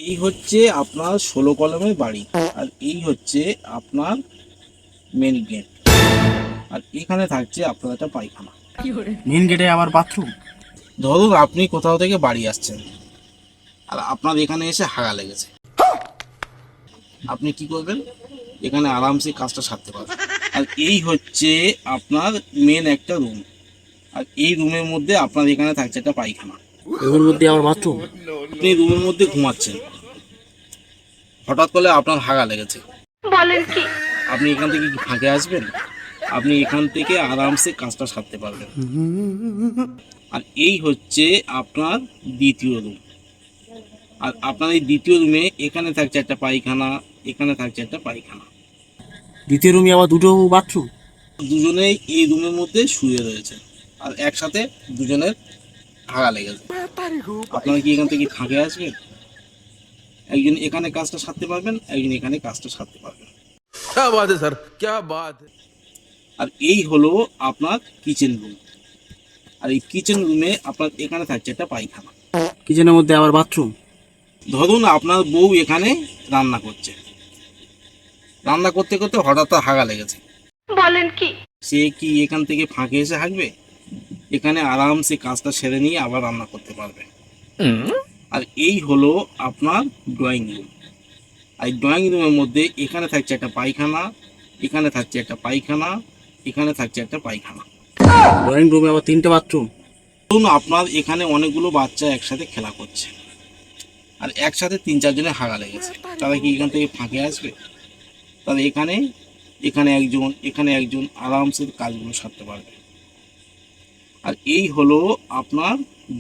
এই হচ্ছে আপনার 16 কলমের বাড়ি, আর এই হচ্ছে আপনার মেন গেট, আর এখানে থাকছে আপনার একটা পায়খানা। মেন গেটে আবার বাথরুম? ধরুন আপনি কোথাও থেকে বাড়ি আসছেন, আর আপনার এখানে এসে হাগা লেগেছে, আপনি কি করবেন? এখানে আরামসে কাজটা সারতে পারবেন। আর এই হচ্ছে আপনার মেন একটা রুম, আর এই রুমের মধ্যে আপনার এখানে থাকছে একটা পায়খানা। রুমের মধ্যে আবার বাথরুম? আপনি রুমের মধ্যে ঘুমাচ্ছেন, হঠাৎ করে আপনার হাগা লেগেছে, বলেন কি? আপনি এখান থেকে কি ফাঁকে আসবেন? আপনি এখান থেকে আরামসে কাজটা সারতে পারবেন। আর এই হচ্ছে আপনার দ্বিতীয় রুম, আর আপনার এই দ্বিতীয় রুমে এখানে থাকছে একটা পায়খানা, এখানে থাকছে একটা পায়খানা। দ্বিতীয় রুমে আবার দুটো বাথরুম? দুজনেই এই রুমের মধ্যে শুয়ে রয়েছে, আর একসাথে দুজনের হাগা লেগেছে। আপনারা কি এখান থেকে ফাঁকে আসবেন? একজন এখানে কাজটা সারতে পারবেন, একজন এখানে কাজটা সারতে পারবেন। क्या बात है सर, क्या बात है। আর এই হলো আপনার কিচেন রুম, আর এই কিচেন রুমে আপনার এখানে থাকছে একটা পায়খানা। কিচেনের মধ্যে আবার বাথরুম? ধরুন আপনার বউ এখানে রান্না করছে, রান্না করতে করতে হঠাৎ তার হাগা লেগেছে, বলেন কি? সে কি এখান থেকে ফাঁকে এসে হাঁকবে? এখানে আরামসে কাজটা সেরে নিয়ে আবার রান্না করতে পারবে। আর এই হলো আপনার ড্রয়িং রুম, আর ড্রয়িং রুমের মধ্যে এখানে থাকছে একটা পায়খানা, এখানে থাকছে একটা পায়খানা, এখানে থাকছে একটা পায়খানা। ড্রয়িং রুমে আবার তিনটে বাথরুম? ধরুন আপনার এখানে অনেকগুলো বাচ্চা একসাথে খেলা করছে, আর একসাথে 3-4 জনের হাগা লেগেছে, তারা কি এখান থেকে ফাঁকে আসবে? তাহলে এখানে এখানে একজন, এখানে একজন আরামসে কাজগুলো সারতে পারবে। আর এই হলো আপনার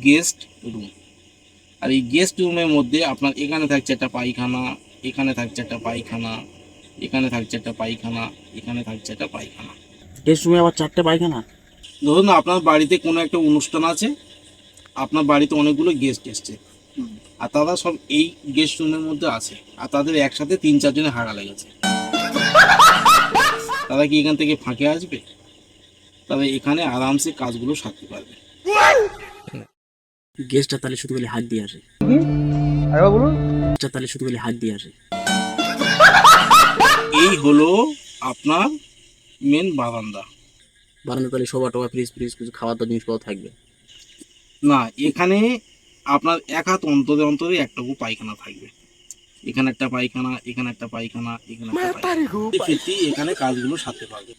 গেস্ট রুম, আর এই গেস্ট রুমের মধ্যে আপনার এখানে থাকছে একটা পায়খানা, এখানে থাকছে একটা পায়খানা, এখানে থাকছে একটা পায়খানা, এখানে থাকছে একটা পায়খানা। গেস্ট রুমে আবার চারটে পায়খানা? ধরুন আপনার বাড়িতে কোনো একটা অনুষ্ঠান আছে, আপনার বাড়িতে অনেকগুলো গেস্ট এসছে, আর তারা সব এই গেস্ট রুমের মধ্যে আছে, আর তাদের একসাথে 3-4 জনের হাগা লেগেছে, তারা কি এখান থেকে ফাঁকে আসবে? তবে এখানে আরামসে কাজগুলো সারতে পারবে। গেস্টটা তাহলে শুধু বলে হাত দিয়ে আসে? গেস্টটা তাহলে শুধু বলে হাত দিয়ে আসে? এই হলো আপনার মেন বারান্দা। বারান্দা তাহলে সোফা টোফা ফ্রিজ ফ্রিজ কিছু খাওয়ার দাওয়ার জিনিসপত্র থাকবে? না, এখানে আপনার এক হাত অন্তরে অন্তরে একটুকু পায়খানা থাকবে, এখানে একটা পায়খানা, এখানে একটা পায়খানা, এখানে একটা পায়খানা। ফিরতি এখানে কাজগুলো সারতে পারবে।